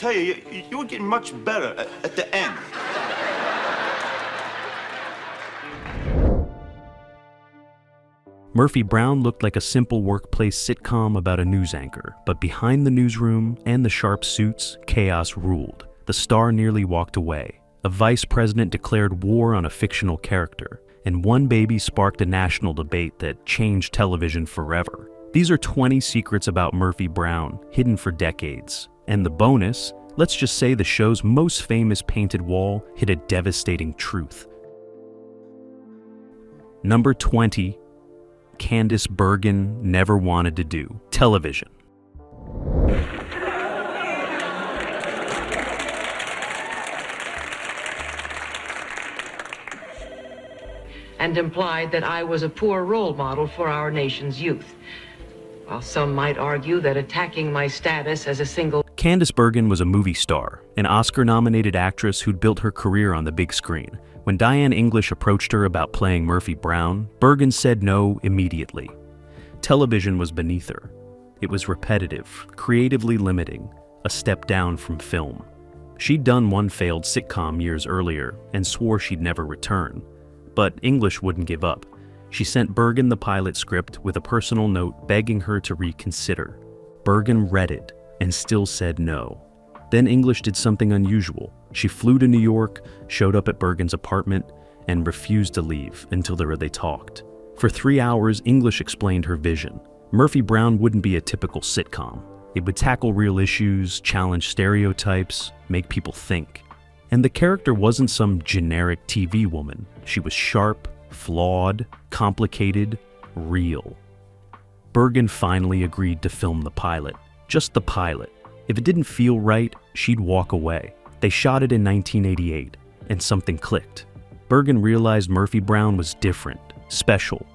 tell you, you were getting much better at the end. Murphy Brown looked like a simple workplace sitcom about a news anchor, but behind the newsroom and the sharp suits, chaos ruled. The star nearly walked away. A vice president declared war on a fictional character, and one baby sparked a national debate that changed television forever. These are 20 secrets about Murphy Brown, hidden for decades. And the bonus, let's just say the show's most famous painted wall hid a devastating truth. Number 20. Candace Bergen never wanted to do television. And implied that I was a poor role model for our nation's youth. While some might argue that attacking my status as a single... Candace Bergen was a movie star, an Oscar-nominated actress who'd built her career on the big screen. When Diane English approached her about playing Murphy Brown, Bergen said no immediately. Television was beneath her. It was repetitive, creatively limiting, a step down from film. She'd done one failed sitcom years earlier and swore she'd never return. But English wouldn't give up. She sent Bergen the pilot script with a personal note begging her to reconsider. Bergen read it and still said no. Then English did something unusual. She flew to New York, showed up at Bergen's apartment, and refused to leave until they talked. For 3 hours, English explained her vision. Murphy Brown wouldn't be a typical sitcom. It would tackle real issues, challenge stereotypes, make people think. And the character wasn't some generic TV woman. She was sharp, flawed, complicated, real. Bergen finally agreed to film the pilot. Just the pilot. If it didn't feel right, she'd walk away. They shot it in 1988, and something clicked. Bergen realized Murphy Brown was different, special,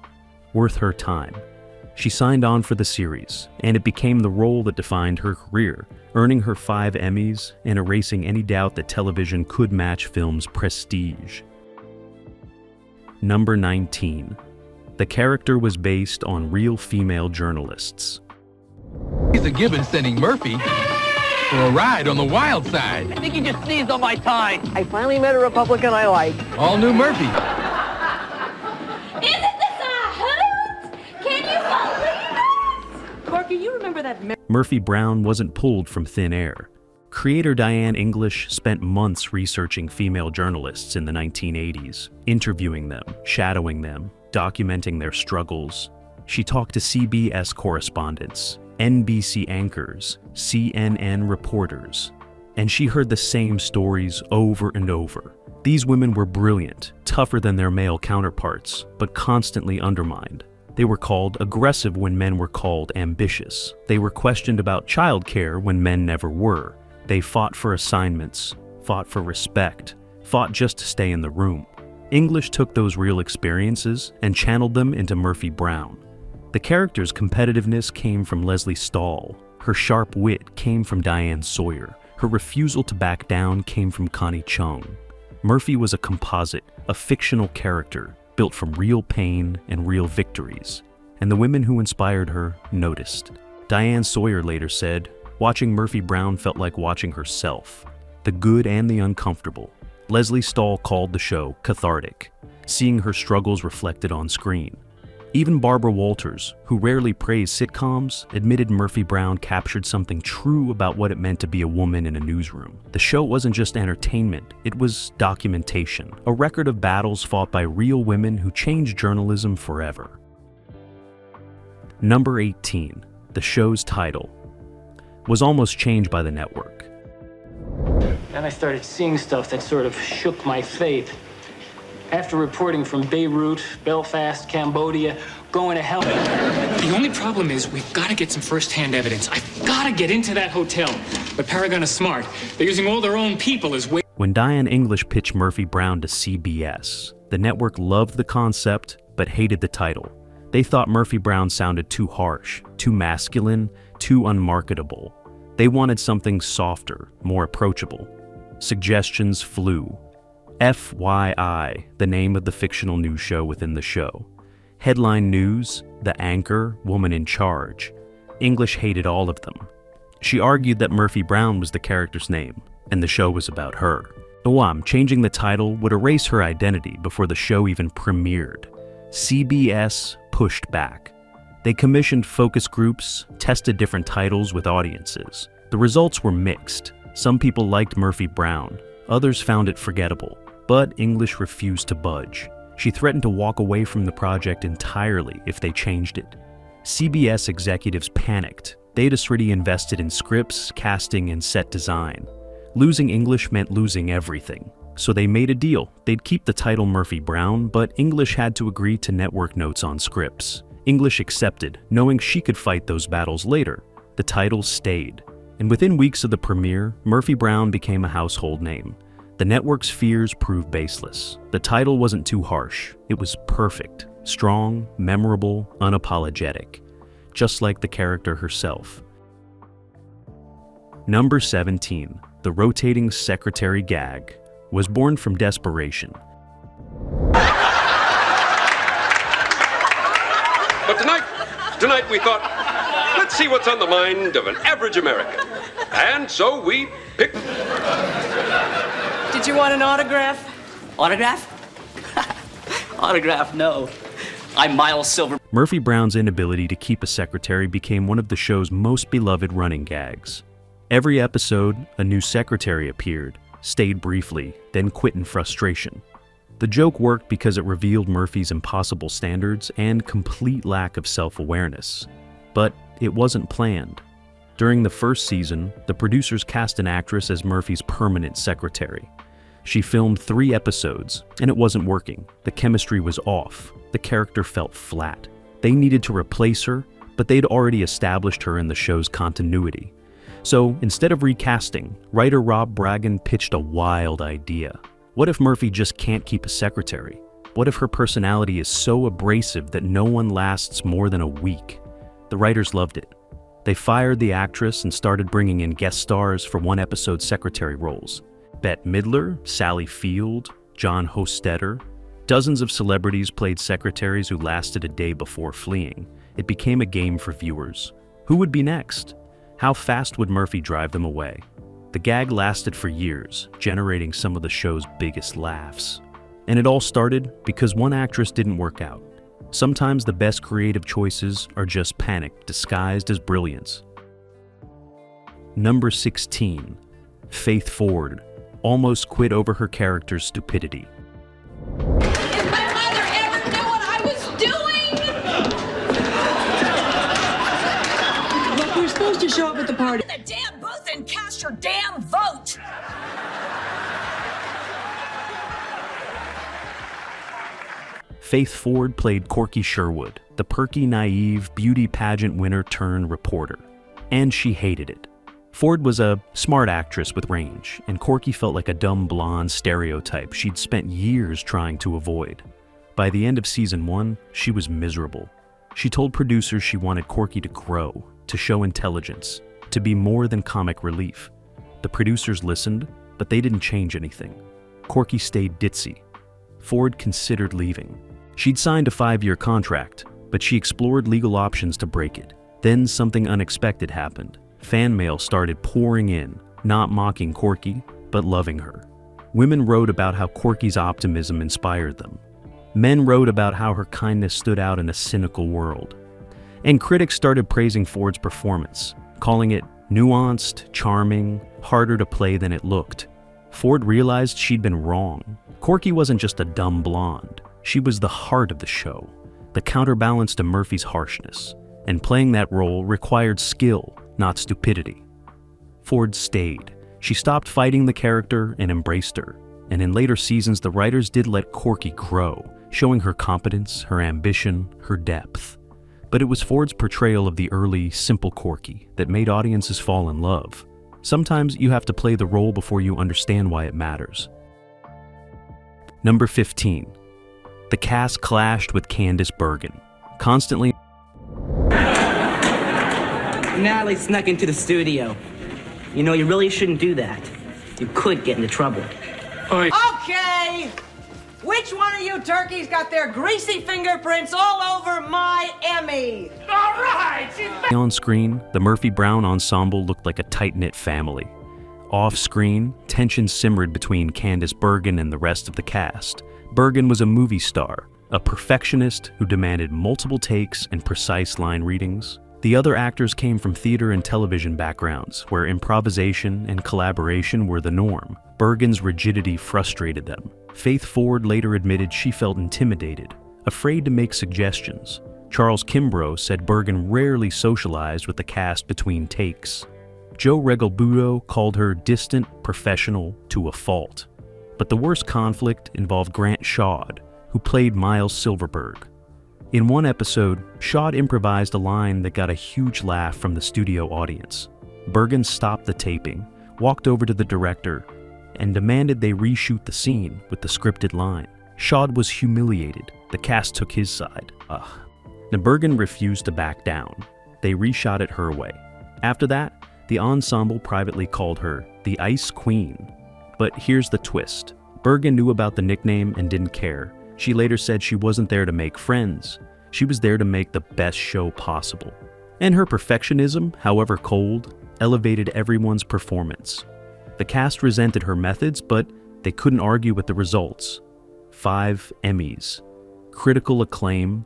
worth her time. She signed on for the series, and it became the role that defined her career, earning her 5 Emmys and erasing any doubt that television could match film's prestige. Number 19. The character was based on real female journalists. He's a gibbon sending Murphy for a ride on the wild side. I think he just sneezed on my tie. I finally met a Republican I like. All new Murphy. Isn't this a hoot? Can you believe it? Corky, you remember that... Murphy Brown wasn't pulled from thin air. Creator Diane English spent months researching female journalists in the 1980s, interviewing them, shadowing them, documenting their struggles. She talked to CBS correspondents, NBC anchors, CNN reporters, and she heard the same stories over and over. These women were brilliant, tougher than their male counterparts, but constantly undermined. They were called aggressive when men were called ambitious. They were questioned about childcare when men never were. They fought for assignments, fought for respect, fought just to stay in the room. English took those real experiences and channeled them into Murphy Brown. The character's competitiveness came from Leslie Stahl. Her sharp wit came from Diane Sawyer. Her refusal to back down came from Connie Chung. Murphy was a composite, a fictional character, built from real pain and real victories. And the women who inspired her noticed. Diane Sawyer later said, "Watching Murphy Brown felt like watching herself, the good and the uncomfortable." Leslie Stahl called the show cathartic, seeing her struggles reflected on screen. Even Barbara Walters, who rarely praised sitcoms, admitted Murphy Brown captured something true about what it meant to be a woman in a newsroom. The show wasn't just entertainment, it was documentation, a record of battles fought by real women who changed journalism forever. Number 18, the show's title, was almost changed by the network. Then I started seeing stuff that sort of shook my faith. After reporting from Beirut, Belfast, Cambodia, going to hell. The only problem is we've got to get some first-hand evidence. I've got to get into that hotel. But Paragon is smart. They're using all their own people as way... When Diane English pitched Murphy Brown to CBS, the network loved the concept but hated the title. They thought Murphy Brown sounded too harsh, too masculine, too unmarketable. They wanted something softer, more approachable. Suggestions flew. FYI, the name of the fictional news show within the show. Headline news, the anchor, woman in charge. English hated all of them. She argued that Murphy Brown was the character's name, and the show was about her. Changing the title would erase her identity before the show even premiered. CBS pushed back. They commissioned focus groups, tested different titles with audiences. The results were mixed. Some people liked Murphy Brown, others found it forgettable, but English refused to budge. She threatened to walk away from the project entirely if they changed it. CBS executives panicked. They'd already invested in scripts, casting, and set design. Losing English meant losing everything. So they made a deal. They'd keep the title Murphy Brown, but English had to agree to network notes on scripts. English accepted, knowing she could fight those battles later. The title stayed. And within weeks of the premiere, Murphy Brown became a household name. The network's fears proved baseless. The title wasn't too harsh. It was perfect, strong, memorable, unapologetic. Just like the character herself. Number 17. The rotating secretary gag was born from desperation. But tonight we thought, let's see what's on the mind of an average American. And so we picked... Did you want an autograph? Autograph? Autograph, no. I'm Miles Silver. Murphy Brown's inability to keep a secretary became one of the show's most beloved running gags. Every episode, a new secretary appeared, stayed briefly, then quit in frustration. The joke worked because it revealed Murphy's impossible standards and complete lack of self-awareness. But it wasn't planned. During the first season, the producers cast an actress as Murphy's permanent secretary. She filmed 3 episodes, and it wasn't working. The chemistry was off. The character felt flat. They needed to replace her, but they'd already established her in the show's continuity. So instead of recasting, writer Rob Bragin pitched a wild idea. What if Murphy just can't keep a secretary? What if her personality is so abrasive that no one lasts more than a week? The writers loved it. They fired the actress and started bringing in guest stars for one-episode secretary roles. Bette Midler, Sally Field, John Hostetter. Dozens of celebrities played secretaries who lasted a day before fleeing. It became a game for viewers. Who would be next? How fast would Murphy drive them away? The gag lasted for years, generating some of the show's biggest laughs. And it all started because one actress didn't work out. Sometimes the best creative choices are just panic disguised as brilliance. Number 16. Faith Ford almost quit over her character's stupidity. If my mother ever knew what I was doing! Look, we're supposed to show up at the party. The damn booth and cast your damn vote! Faith Ford played Corky Sherwood, the perky, naive, beauty pageant winner turned reporter. And she hated it. Ford was a smart actress with range, and Corky felt like a dumb blonde stereotype she'd spent years trying to avoid. By the end of season 1, she was miserable. She told producers she wanted Corky to grow, to show intelligence, to be more than comic relief. The producers listened, but they didn't change anything. Corky stayed ditzy. Ford considered leaving. She'd signed a 5-year contract, but she explored legal options to break it. Then something unexpected happened. Fan mail started pouring in, not mocking Corky, but loving her. Women wrote about how Corky's optimism inspired them. Men wrote about how her kindness stood out in a cynical world. And critics started praising Ford's performance, calling it nuanced, charming, harder to play than it looked. Ford realized she'd been wrong. Corky wasn't just a dumb blonde. She was the heart of the show, the counterbalance to Murphy's harshness. And playing that role required skill, not stupidity. Ford stayed. She stopped fighting the character and embraced her. And in later seasons, the writers did let Corky grow, showing her competence, her ambition, her depth. But it was Ford's portrayal of the early, simple Corky that made audiences fall in love. Sometimes you have to play the role before you understand why it matters. Number 15. The cast clashed with Candace Bergen, constantly. Natalie snuck into the studio. You know, you really shouldn't do that. You could get into trouble. Oi. Okay! Which one of you turkeys got their greasy fingerprints all over my Emmy? All right, she's back. On screen, the Murphy-Brown ensemble looked like a tight-knit family. Off-screen, tension simmered between Candace Bergen and the rest of the cast. Bergen was a movie star, a perfectionist who demanded multiple takes and precise line readings. The other actors came from theater and television backgrounds, where improvisation and collaboration were the norm. Bergen's rigidity frustrated them. Faith Ford later admitted she felt intimidated, afraid to make suggestions. Charles Kimbrough said Bergen rarely socialized with the cast between takes. Joe Regalbuto called her distant, professional, to a fault. But the worst conflict involved Grant Shawd, who played Miles Silverberg. In one episode, Shawd improvised a line that got a huge laugh from the studio audience. Bergen stopped the taping, walked over to the director, and demanded they reshoot the scene with the scripted line. Shawd was humiliated. The cast took his side. Now Bergen refused to back down. They reshot it her way. After that, the ensemble privately called her the Ice Queen. But here's the twist. Bergen knew about the nickname and didn't care. She later said she wasn't there to make friends. She was there to make the best show possible. And her perfectionism, however cold, elevated everyone's performance. The cast resented her methods, but they couldn't argue with the results. 5 Emmys, critical acclaim,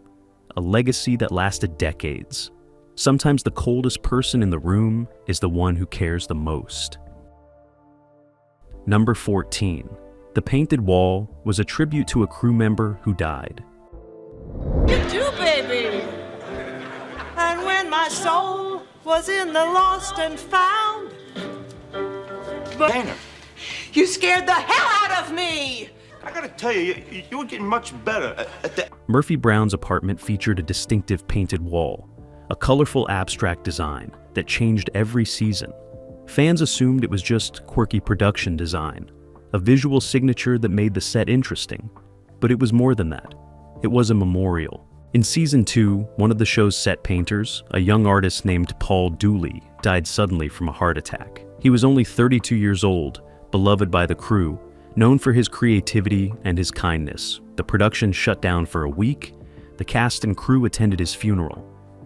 a legacy that lasted decades. Sometimes the coldest person in the room is the one who cares the most. Number 14. The Painted Wall was a tribute to a crew member who died. You do, baby. And when my soul was in the lost and found, but Banter, you scared the hell out of me. I gotta tell you, you were getting much better at the... Murphy Brown's apartment featured a distinctive painted wall, a colorful abstract design that changed every season. Fans assumed it was just quirky production design, a visual signature that made the set interesting. But it was more than that. It was a memorial. In season 2, one of the show's set painters, a young artist named Paul Dooley, died suddenly from a heart attack. He was only 32 years old, beloved by the crew, known for his creativity and his kindness. The production shut down for a week. The cast and crew attended his funeral.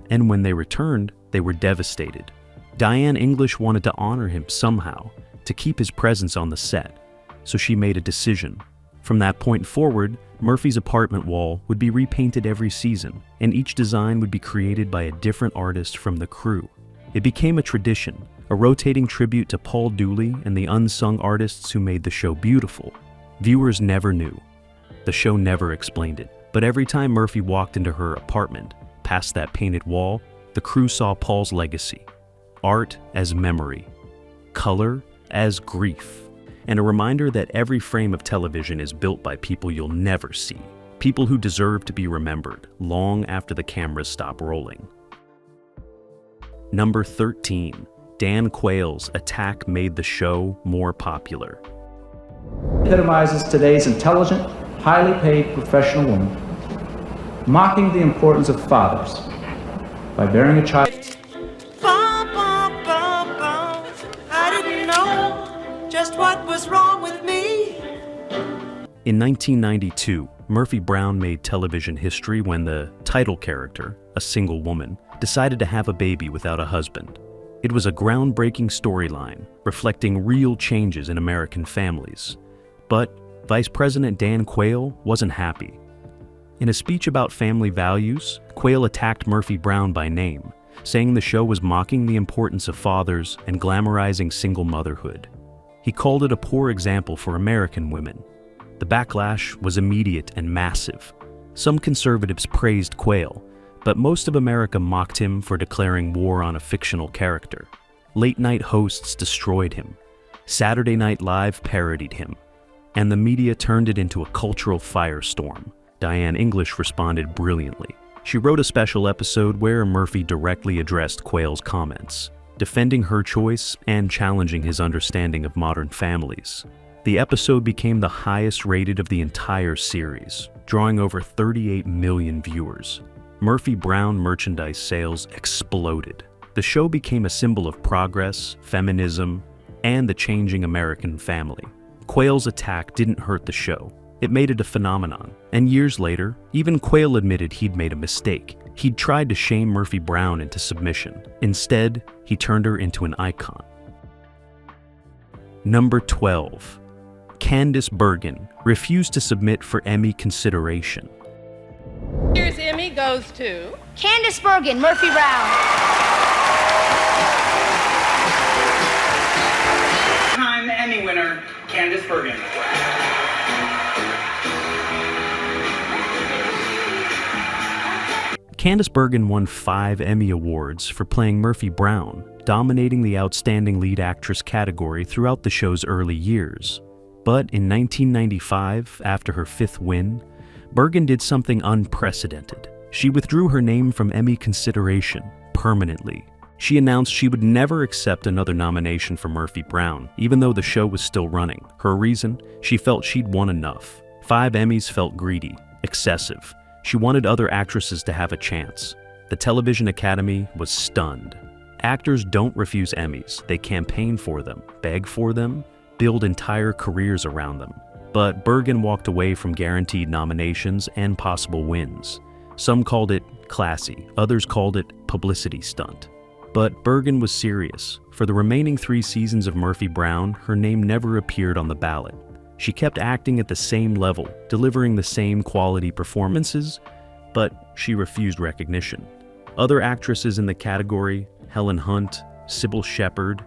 And when they returned, they were devastated. Diane English wanted to honor him somehow, to keep his presence on the set. So she made a decision. From that point forward, Murphy's apartment wall would be repainted every season, and each design would be created by a different artist from the crew. It became a tradition, a rotating tribute to Paul Dooley and the unsung artists who made the show beautiful. Viewers never knew. The show never explained it. But every time Murphy walked into her apartment, past that painted wall, the crew saw Paul's legacy. Art as memory, color as grief, and a reminder that every frame of television is built by people you'll never see, people who deserve to be remembered long after the cameras stop rolling. Number 13. Dan Quayle's attack made the show more popular. Epitomizes today's intelligent, highly paid professional woman, mocking the importance of fathers by bearing a child. I didn't know just what was wrong with me. In 1992, Murphy Brown made television history when the title character, a single woman, decided to have a baby without a husband. It was a groundbreaking storyline, reflecting real changes in American families. But Vice President Dan Quayle wasn't happy. In a speech about family values, Quayle attacked Murphy Brown by name, saying the show was mocking the importance of fathers and glamorizing single motherhood. He called it a poor example for American women. The backlash was immediate and massive. Some conservatives praised Quayle, but most of America mocked him for declaring war on a fictional character. Late-night hosts destroyed him. Saturday Night Live parodied him. And the media turned it into a cultural firestorm. Diane English responded brilliantly. She wrote a special episode where Murphy directly addressed Quayle's comments, defending her choice and challenging his understanding of modern families. The episode became the highest rated of the entire series, drawing over 38 million viewers. Murphy Brown merchandise sales exploded. The show became a symbol of progress, feminism, and the changing American family. Quayle's attack didn't hurt the show. It made it a phenomenon, and years later, even Quayle admitted he'd made a mistake. He'd tried to shame Murphy Brown into submission. Instead, he turned her into an icon. Number 12. Candace Bergen refused to submit for Emmy consideration. Here's Emmy goes to Candace Bergen, Murphy Brown. Time Emmy winner, Candace Bergen. Candace Bergen won 5 Emmy Awards for playing Murphy Brown, dominating the Outstanding Lead Actress category throughout the show's early years. But in 1995, after her 5th win, Bergen did something unprecedented. She withdrew her name from Emmy consideration permanently. She announced she would never accept another nomination for Murphy Brown, even though the show was still running. Her reason? She felt she'd won enough. 5 Emmys felt greedy, excessive. She wanted other actresses to have a chance. The Television Academy was stunned. Actors don't refuse Emmys. They campaign for them, beg for them, build entire careers around them. But Bergen walked away from guaranteed nominations and possible wins. Some called it classy, others called it publicity stunt. But Bergen was serious. For the remaining 3 seasons of Murphy Brown, her name never appeared on the ballot. She kept acting at the same level, delivering the same quality performances, but she refused recognition. Other actresses in the category, Helen Hunt, Sybil Shepherd,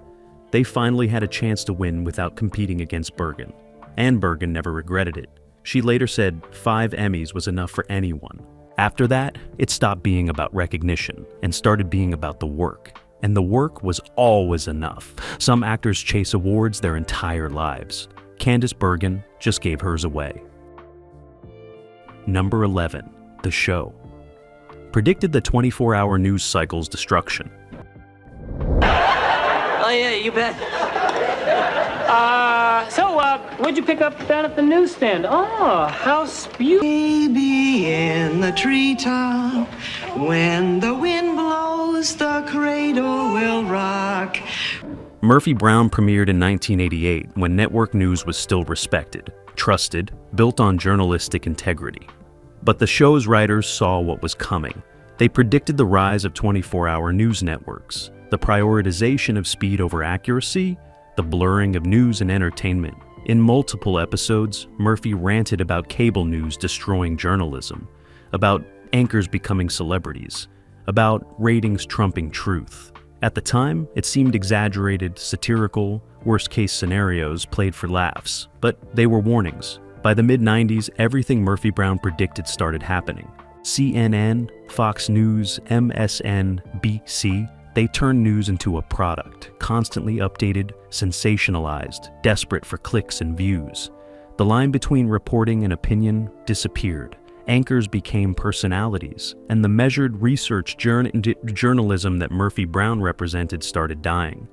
they finally had a chance to win without competing against Bergen. And Bergen never regretted it. She later said 5 Emmys was enough for anyone. After that, it stopped being about recognition and started being about the work. And the work was always enough. Some actors chase awards their entire lives. Candace Bergen just gave hers away. Number 11. The Show. Predicted the 24-hour news cycle's destruction. Oh yeah, you bet. What'd you pick up down at the newsstand? Oh, house beauty. Baby in the treetop, when the wind blows, the cradle will rock. Murphy Brown premiered in 1988 when network news was still respected, trusted, built on journalistic integrity. But the show's writers saw what was coming. They predicted the rise of 24-hour news networks, the prioritization of speed over accuracy, the blurring of news and entertainment. In multiple episodes, Murphy ranted about cable news destroying journalism, about anchors becoming celebrities, about ratings trumping truth. At the time, it seemed exaggerated, satirical, worst-case scenarios played for laughs, but they were warnings. By the mid-90s, everything Murphy Brown predicted started happening. CNN, Fox News, MSNBC, they turned news into a product, constantly updated, sensationalized, desperate for clicks and views. The line between reporting and opinion disappeared. Anchors became personalities, and the measured research journalism that Murphy Brown represented started dying.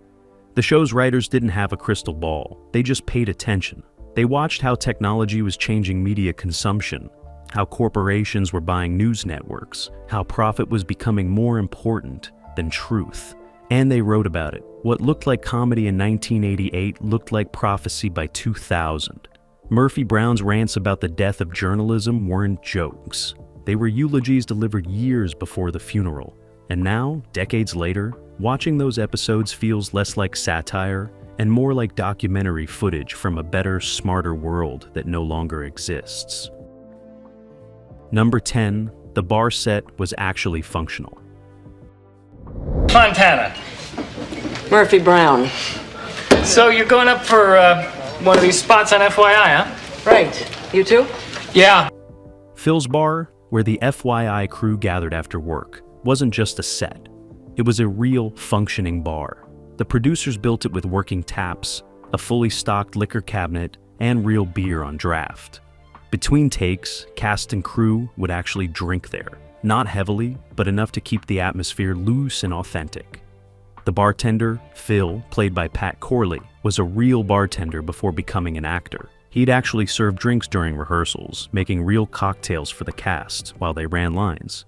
The show's writers didn't have a crystal ball. They just paid attention. They watched how technology was changing media consumption, how corporations were buying news networks, how profit was becoming more important than truth. And they wrote about it. What looked like comedy in 1988 looked like prophecy by 2000. Murphy Brown's rants about the death of journalism weren't jokes. They were eulogies delivered years before the funeral. And now, decades later, watching those episodes feels less like satire and more like documentary footage from a better, smarter world that no longer exists. Number 10. The bar set was actually functional. Fontana. Murphy Brown. So you're going up for one of these spots on FYI, huh? Right. You too? Yeah. Phil's Bar, where the FYI crew gathered after work, wasn't just a set. It was a real, functioning bar. The producers built it with working taps, a fully stocked liquor cabinet, and real beer on draft. Between takes, cast and crew would actually drink there. Not heavily, but enough to keep the atmosphere loose and authentic. The bartender, Phil, played by Pat Corley, was a real bartender before becoming an actor. He'd actually serve drinks during rehearsals, making real cocktails for the cast while they ran lines.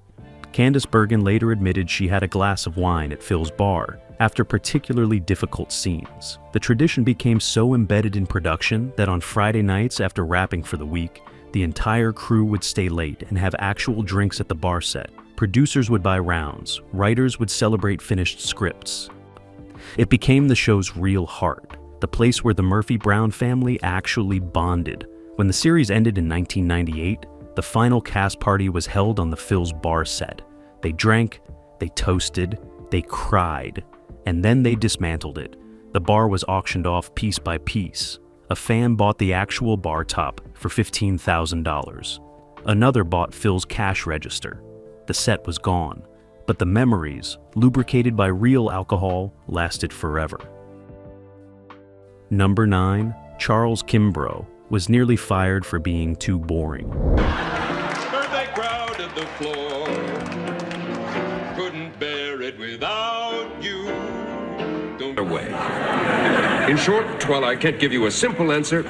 Candace Bergen later admitted she had a glass of wine at Phil's bar after particularly difficult scenes. The tradition became so embedded in production that on Friday nights after wrapping for the week, The entire crew would stay late and have actual drinks at the bar set. Producers would buy rounds. Writers would celebrate finished scripts. It became the show's real heart, the place where the Murphy-Brown family actually bonded. When the series ended in 1998, the final cast party was held on the Phil's bar set. They drank, they toasted, they cried, and then they dismantled it. The bar was auctioned off piece by piece. A fan bought the actual bar top for $15,000. Another bought Phil's cash register. The set was gone, but the memories, lubricated by real alcohol, lasted forever. Number 9, Charles Kimbrough was nearly fired for being too boring. They crowded the floor. Couldn't bear it without you. Don't away. In short, while I can't give you a simple answer,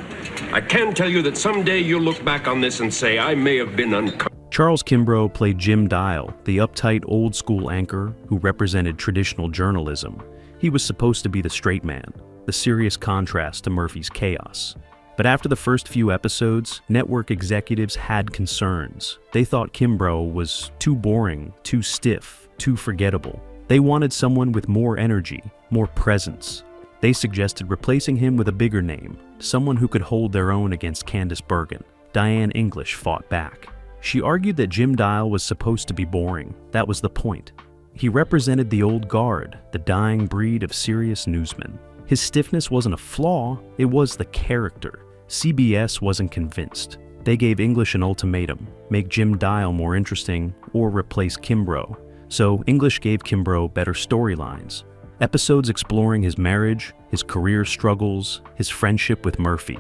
I can tell you that someday you'll look back on this and say, I may have been uncomfortable. Charles Kimbrough played Jim Dial, the uptight old-school anchor who represented traditional journalism. He was supposed to be the straight man, the serious contrast to Murphy's chaos. But after the first few episodes, network executives had concerns. They thought Kimbrough was too boring, too stiff, too forgettable. They wanted someone with more energy, more presence. They suggested replacing him with a bigger name, someone who could hold their own against Candace Bergen. Diane English fought back. She argued that Jim Dial was supposed to be boring. That was the point. He represented the old guard, the dying breed of serious newsmen. His stiffness wasn't a flaw, it was the character. CBS wasn't convinced. They gave English an ultimatum: make Jim Dial more interesting or replace Kimbrough. So English gave Kimbrough better storylines. Episodes exploring his marriage, his career struggles, his friendship with Murphy.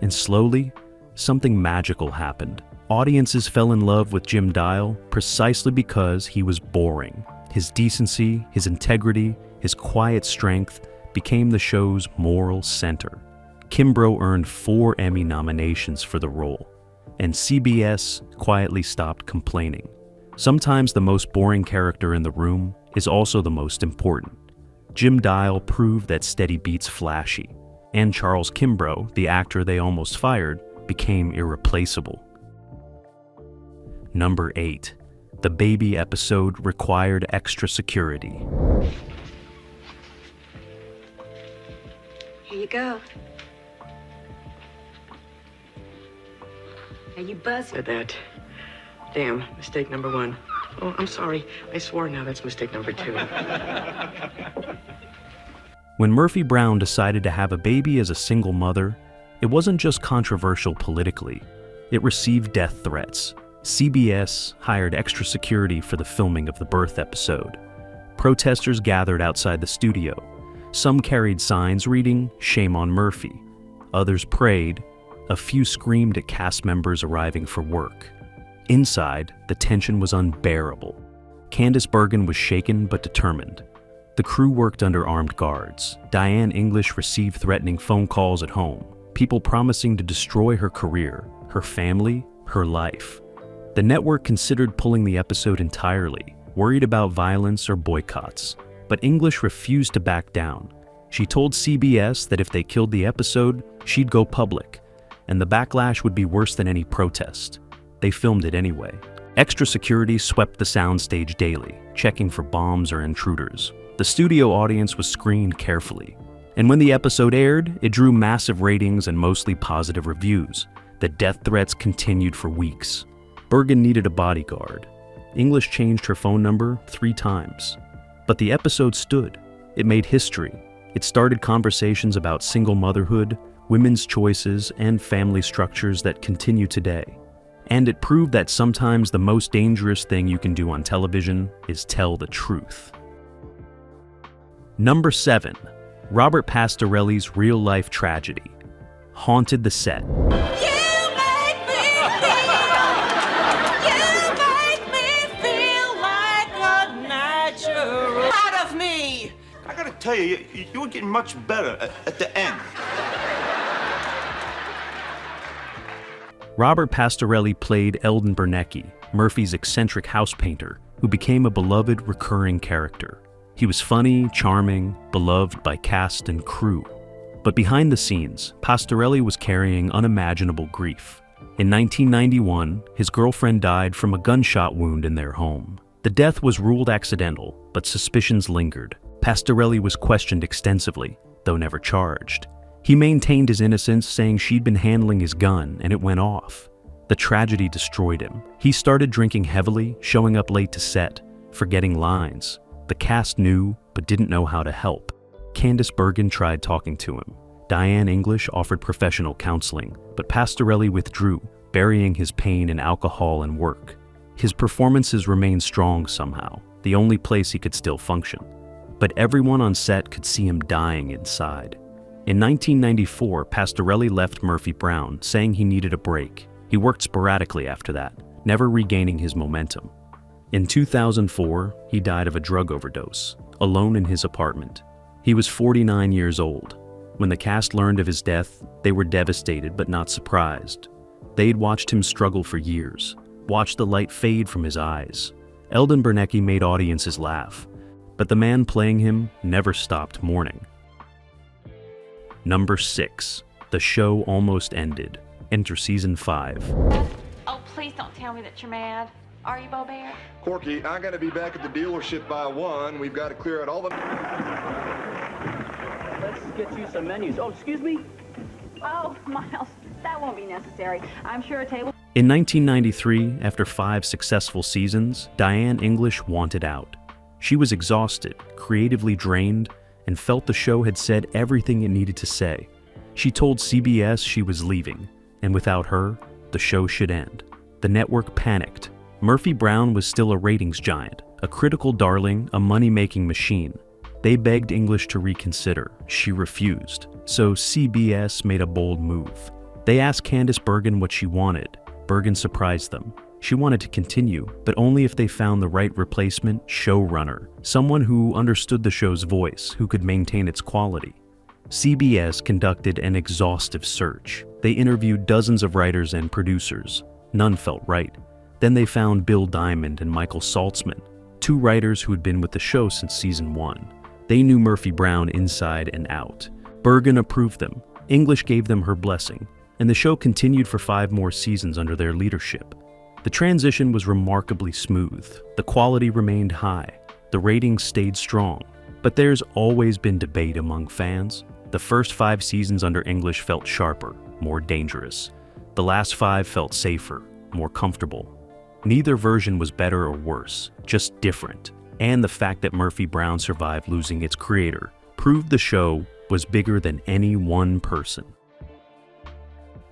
And slowly, something magical happened. Audiences fell in love with Jim Dial precisely because he was boring. His decency, his integrity, his quiet strength became the show's moral center. Kimbrough earned 4 Emmy nominations for the role, and CBS quietly stopped complaining. Sometimes the most boring character in the room is also the most important. Jim Dial proved that steady beats flashy, and Charles Kimbrough, the actor they almost fired, became irreplaceable. Number 8. The baby episode required extra security. Here you go. Are you buzzing? At that. Damn, mistake number 1. Oh, I'm sorry. I swore now that's mistake number 2. When Murphy Brown decided to have a baby as a single mother, it wasn't just controversial politically. It received death threats. CBS hired extra security for the filming of the birth episode. Protesters gathered outside the studio. Some carried signs reading, "Shame on Murphy." Others prayed. A few screamed at cast members arriving for work. Inside, the tension was unbearable. Candace Bergen was shaken but determined. The crew worked under armed guards. Diane English received threatening phone calls at home, people promising to destroy her career, her family, her life. The network considered pulling the episode entirely, worried about violence or boycotts. But English refused to back down. She told CBS that if they killed the episode, she'd go public, and the backlash would be worse than any protest. They filmed it anyway. Extra security swept the soundstage daily, checking for bombs or intruders. The studio audience was screened carefully. And when the episode aired, it drew massive ratings and mostly positive reviews. The death threats continued for weeks. Bergen needed a bodyguard. English changed her phone number 3 times. But the episode stood. It made history. It started conversations about single motherhood, women's choices, and family structures that continue today. And it proved that sometimes the most dangerous thing you can do on television is tell the truth. Number 7. Robert Pastorelli's real-life tragedy haunted the set. I tell you, you were getting much better at the end. Robert Pastorelli played Eldon Bernecki, Murphy's eccentric house painter, who became a beloved recurring character. He was funny, charming, beloved by cast and crew. But behind the scenes, Pastorelli was carrying unimaginable grief. In 1991, his girlfriend died from a gunshot wound in their home. The death was ruled accidental, but suspicions lingered. Pastorelli was questioned extensively, though never charged. He maintained his innocence, saying she'd been handling his gun and it went off. The tragedy destroyed him. He started drinking heavily, showing up late to set, forgetting lines. The cast knew, but didn't know how to help. Candace Bergen tried talking to him. Diane English offered professional counseling, but Pastorelli withdrew, burying his pain in alcohol and work. His performances remained strong somehow, the only place he could still function. But everyone on set could see him dying inside. In 1994, Pastorelli left Murphy Brown, saying he needed a break. He worked sporadically after that, never regaining his momentum. In 2004, he died of a drug overdose, alone in his apartment. He was 49 years old. When the cast learned of his death, they were devastated but not surprised. They'd watched him struggle for years, watched the light fade from his eyes. Eldon Bernecki made audiences laugh, but the man playing him never stopped mourning. Number 6. The show almost ended. Enter season 5. Oh, please don't tell me that you're mad. Are you, Bo Bear? Corky, I gotta be back at the dealership by 1. We've got to clear out all the... Let's get you some menus. Oh, excuse me? Oh, Miles, that won't be necessary. I'm sure a table... In 1993, after 5 successful seasons, Diane English wanted out. She was exhausted, creatively drained, and felt the show had said everything it needed to say. She told CBS she was leaving, and without her, the show should end. The network panicked. Murphy Brown was still a ratings giant, a critical darling, a money-making machine. They begged English to reconsider. She refused. So CBS made a bold move. They asked Candace Bergen what she wanted. Bergen surprised them. She wanted to continue, but only if they found the right replacement showrunner, someone who understood the show's voice, who could maintain its quality. CBS conducted an exhaustive search. They interviewed dozens of writers and producers. None felt right. Then they found Bill Diamond and Michael Saltzman, 2 writers who had been with the show since season 1. They knew Murphy Brown inside and out. Bergen approved them. English gave them her blessing, and the show continued for 5 more seasons under their leadership. The transition was remarkably smooth. The quality remained high. The ratings stayed strong. But there's always been debate among fans. The first 5 seasons under English felt sharper, more dangerous. The last 5 felt safer, more comfortable. Neither version was better or worse, just different. And the fact that Murphy Brown survived losing its creator proved the show was bigger than any one person.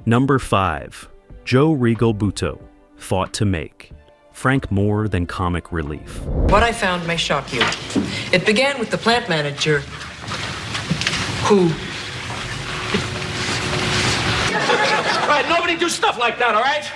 Number 5. Joe Regal Buto fought to make Frank more than comic relief. What I found may shock you. It began with the plant manager who... All right, nobody do stuff like that, all right?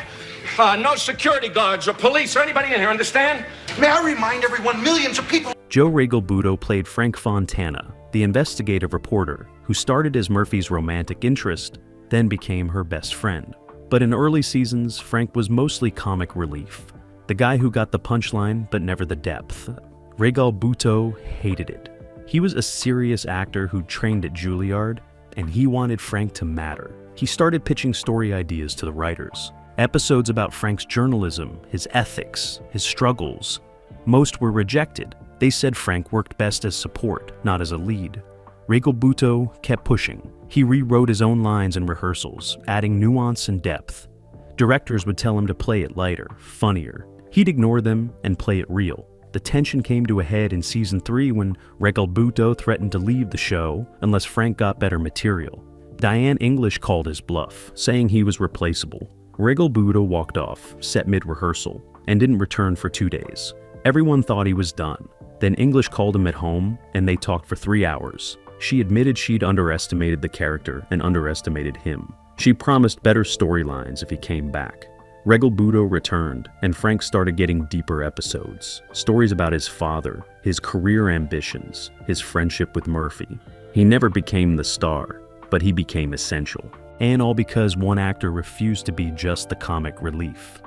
No security guards or police or anybody in here, understand? May I remind everyone, millions of people... Joe Regal Buto played Frank Fontana, the investigative reporter who started as Murphy's romantic interest, then became her best friend. But in early seasons, Frank was mostly comic relief. The guy who got the punchline, but never the depth. Regal Buto hated it. He was a serious actor who trained at Juilliard, and he wanted Frank to matter. He started pitching story ideas to the writers. Episodes about Frank's journalism, his ethics, his struggles. Most were rejected. They said Frank worked best as support, not as a lead. Regal Buto kept pushing. He rewrote his own lines in rehearsals, adding nuance and depth. Directors would tell him to play it lighter, funnier. He'd ignore them and play it real. The tension came to a head in season 3 when Regal Buto threatened to leave the show unless Frank got better material. Diane English called his bluff, saying he was replaceable. Regal Buto walked off, set mid-rehearsal, and didn't return for 2 days. Everyone thought he was done. Then English called him at home, and they talked for 3 hours. She admitted she'd underestimated the character and underestimated him. She promised better storylines if he came back. Regal Buto returned, and Frank started getting deeper episodes. Stories about his father, his career ambitions, his friendship with Murphy. He never became the star, but he became essential. And all because one actor refused to be just the comic relief.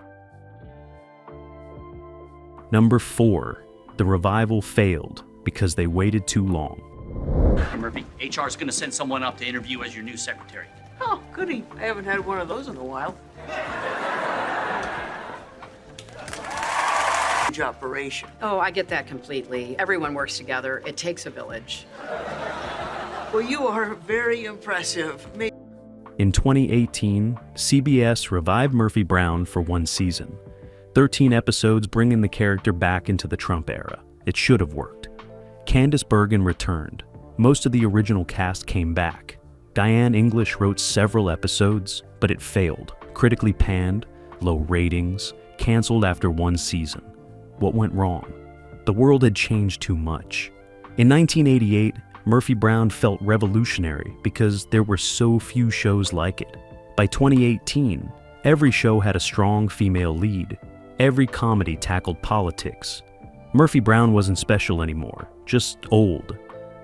Number 4. The revival failed because they waited too long. Murphy, HR's gonna send someone up to interview as your new secretary. Oh, goody. I haven't had one of those in a while. huge operation. Oh, I get that completely. Everyone works together. It takes a village. Well, you are very impressive. In 2018, CBS revived Murphy Brown for one season. 13 episodes bringing the character back into the Trump era. It should have worked. Candace Bergen returned. Most of the original cast came back. Diane English wrote several episodes, but it failed. Critically panned, low ratings, canceled after one season. What went wrong? The world had changed too much. In 1988, Murphy Brown felt revolutionary because there were so few shows like it. By 2018, every show had a strong female lead. Every comedy tackled politics. Murphy Brown wasn't special anymore, just old.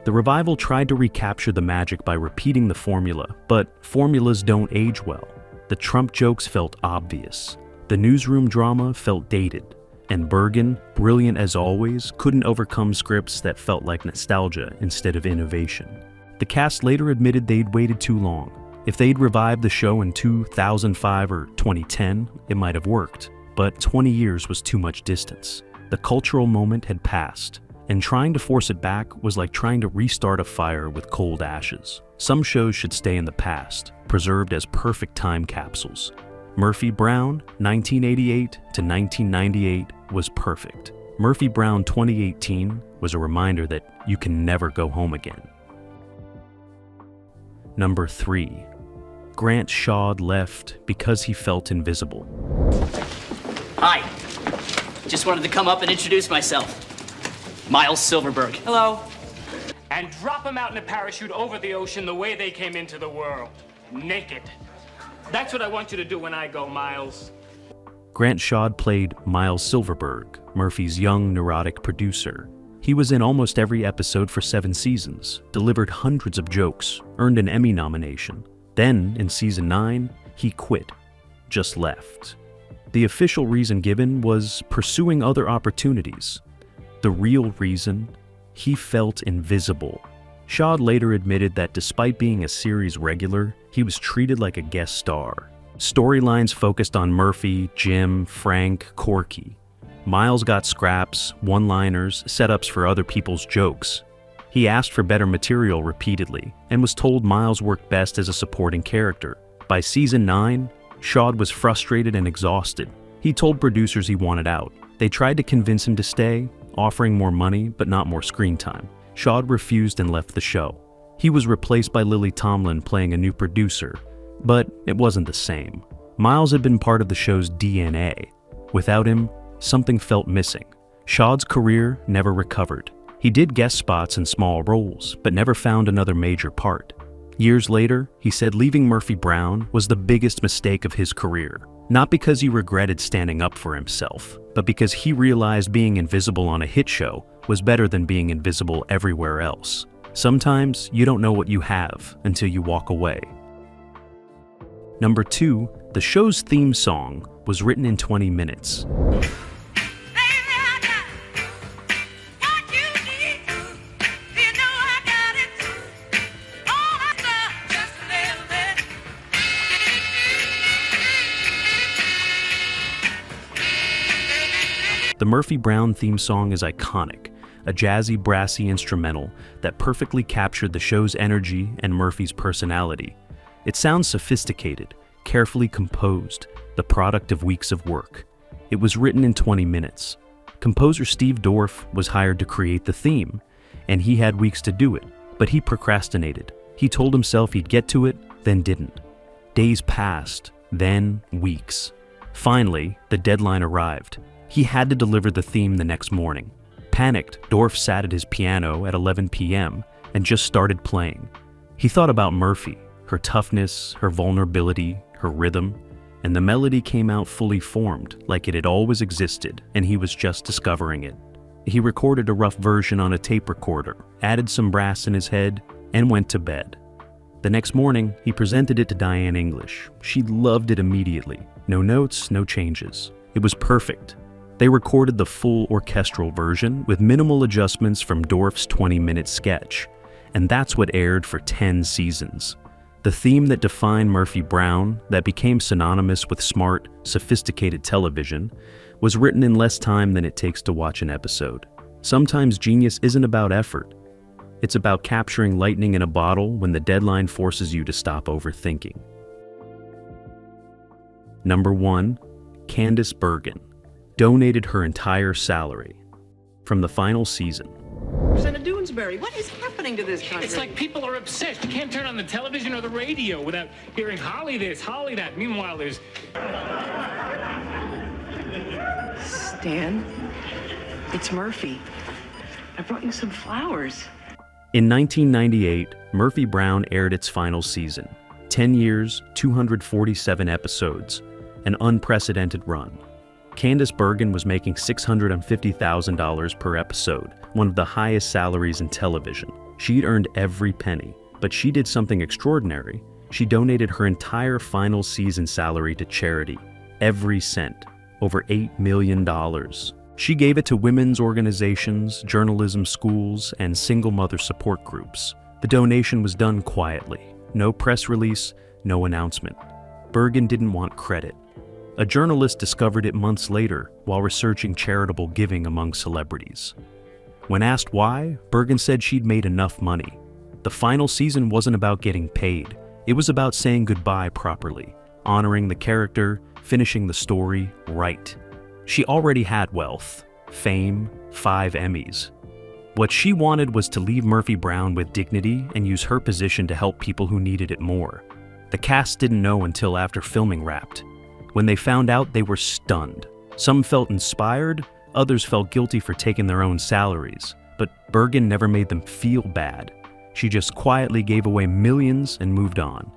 The revival tried to recapture the magic by repeating the formula, but formulas don't age well. The Trump jokes felt obvious. The newsroom drama felt dated. And Bergen, brilliant as always, couldn't overcome scripts that felt like nostalgia instead of innovation. The cast later admitted they'd waited too long. If they'd revived the show in 2005 or 2010, it might have worked. But 20 years was too much distance. The cultural moment had passed, and trying to force it back was like trying to restart a fire with cold ashes. Some shows should stay in the past, preserved as perfect time capsules. Murphy Brown, 1988 to 1998, was perfect. Murphy Brown 2018 was a reminder that you can never go home again. Number 3. Grant Shaw left because he felt invisible. Hi. Just wanted to come up and introduce myself. Miles Silverberg. Hello. And drop them out in a parachute over the ocean the way they came into the world. Naked. That's what I want you to do when I go, Miles. Grant Shaw played Miles Silverberg, Murphy's young, neurotic producer. He was in almost every episode for 7 seasons, delivered hundreds of jokes, earned an Emmy nomination. Then, in season 9, he quit, just left. The official reason given was pursuing other opportunities. The real reason, he felt invisible. Shaw later admitted that despite being a series regular, he was treated like a guest star. Storylines focused on Murphy, Jim, Frank, Corky. Miles got scraps, one-liners, setups for other people's jokes. He asked for better material repeatedly, and was told Miles worked best as a supporting character. By season 9, Shaw was frustrated and exhausted. He told producers he wanted out. They tried to convince him to stay, offering more money but not more screen time. Shaw refused and left the show. He was replaced by Lily Tomlin playing a new producer, but it wasn't the same. Miles had been part of the show's DNA. Without him, something felt missing. Shaw's career never recovered. He did guest spots in small roles, but never found another major part. Years later, he said leaving Murphy Brown was the biggest mistake of his career. Not because he regretted standing up for himself, but because he realized being invisible on a hit show was better than being invisible everywhere else. Sometimes you don't know what you have until you walk away. Number 2, the show's theme song was written in 20 minutes. The Murphy Brown theme song is iconic, a jazzy, brassy instrumental that perfectly captured the show's energy and Murphy's personality. It sounds sophisticated, carefully composed, the product of weeks of work. It was written in 20 minutes. Composer Steve Dorff was hired to create the theme, and he had weeks to do it, but he procrastinated. He told himself he'd get to it, then didn't. Days passed, then weeks. Finally, the deadline arrived. He had to deliver the theme the next morning. Panicked, Dorff sat at his piano at 11 p.m. and just started playing. He thought about Murphy, her toughness, her vulnerability, her rhythm, and the melody came out fully formed, like it had always existed, and he was just discovering it. He recorded a rough version on a tape recorder, added some brass in his head, and went to bed. The next morning, he presented it to Diane English. She loved it immediately. No notes, no changes. It was perfect. They recorded the full orchestral version with minimal adjustments from Dorff's 20-minute sketch, and that's what aired for 10 seasons. The theme that defined Murphy Brown, that became synonymous with smart, sophisticated television, was written in less time than it takes to watch an episode. Sometimes genius isn't about effort. It's about capturing lightning in a bottle when the deadline forces you to stop overthinking. Number 1, Candace Bergen donated her entire salary from the final season. Senator Doonesbury, what is happening to this country? It's like people are obsessed. You can't turn on the television or the radio without hearing Holly this, Holly that. Meanwhile, there's... Stan, it's Murphy. I brought you some flowers. In 1998, Murphy Brown aired its final season. 10 years, 247 episodes, an unprecedented run. Candace Bergen was making $650,000 per episode, one of the highest salaries in television. She'd earned every penny, but she did something extraordinary. She donated her entire final season salary to charity, every cent, over $8 million. She gave it to women's organizations, journalism schools, and single mother support groups. The donation was done quietly. No press release, no announcement. Bergen didn't want credit. A journalist discovered it months later while researching charitable giving among celebrities. When asked why, Bergen said she'd made enough money. The final season wasn't about getting paid. It was about saying goodbye properly, honoring the character, finishing the story right. She already had wealth, fame, 5 Emmys. What she wanted was to leave Murphy Brown with dignity and use her position to help people who needed it more. The cast didn't know until after filming wrapped. When they found out, they were stunned. Some felt inspired, others felt guilty for taking their own salaries. But Bergen never made them feel bad. She just quietly gave away millions and moved on.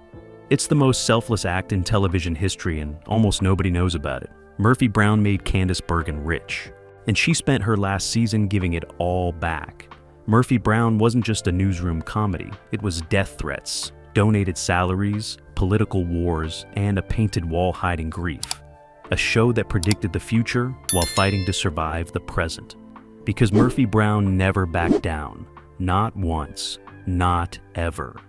It's the most selfless act in television history, and almost nobody knows about it. Murphy Brown made Candace Bergen rich, and she spent her last season giving it all back. Murphy Brown wasn't just a newsroom comedy. It was death threats, donated salaries, political wars, and a painted wall hiding grief. A show that predicted the future while fighting to survive the present. Because Murphy Brown never backed down. Not once. Not ever.